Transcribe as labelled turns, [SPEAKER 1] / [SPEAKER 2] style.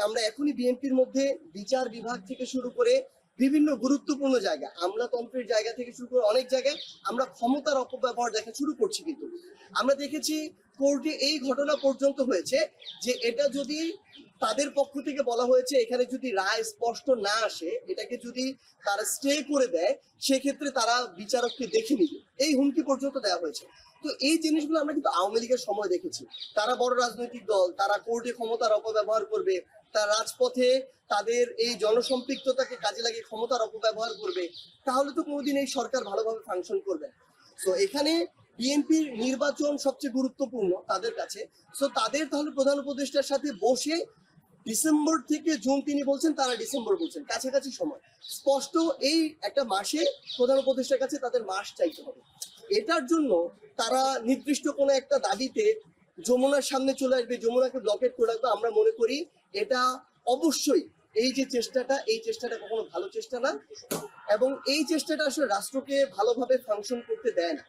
[SPEAKER 1] আমরা এখনই বিএনপির মধ্যে বিচার বিভাগ থেকে শুরু করে বিভিন্ন গুরুত্বপূর্ণ জায়গা, আমলাতন্ত্রের জায়গা থেকে শুরু করে অনেক জায়গায় আমরা ক্ষমতার অপব্যবহার দেখা শুরু করছি। কিন্তু আমরা দেখেছি কোর্টে এই ঘটনা পর্যন্ত হয়েছে যে এটা যদি তাদের পক্ষ থেকে বলা হয়েছে এখানে যদি রায় স্পষ্ট না আসে, এটাকে যদি তারা স্টে করে দেয়, সেক্ষেত্রে তারা বিচারককে দেখে নিবে, এই হুমকি পর্যন্ত দেওয়া হয়েছে। তো এই জিনিসগুলো আমরা কিন্তু আওয়ামী লীগের সময় দেখেছি। তারা বড় রাজনৈতিক দল, তারা কোর্টে ক্ষমতার অপব্যবহার করবে, তার রাজপথে তাদের এই জনসম্পৃক্ততাকে কাজে লাগিয়ে ক্ষমতার অপব্যবহার করবে, তাহলে তো কোনোদিন এই সরকার ভালোভাবে ফাংশন করবে না। সো এখানে বিএনপির নির্বাচন সবচেয়ে গুরুত্বপূর্ণ তাদের কাছে। সো তাদের তাহলে প্রধান উপদেষ্টার সাথে বসে ডিসেম্বর থেকে জুন, তিনি বলছেন তারা ডিসেম্বর বলছেন, কাছাকাছি সময়, স্পষ্ট এই একটা মাসে প্রধান উপদেষ্টার কাছে তাদের মাস চাইতে হবে। এটার জন্য তারা নির্দিষ্ট কোনো একটা দাবিতে যমুনার সামনে চলে আসবে, যমুনাকে ব্লকেট করে রাখবে। আমরা মনে করি এটা অবশ্যই এই যে চেষ্টাটা, এই চেষ্টাটা কখনো ভালো চেষ্টা না, এবং এই চেষ্টাটা আসলে রাষ্ট্রকে ভালোভাবে ফাংশন করতে দেয় না।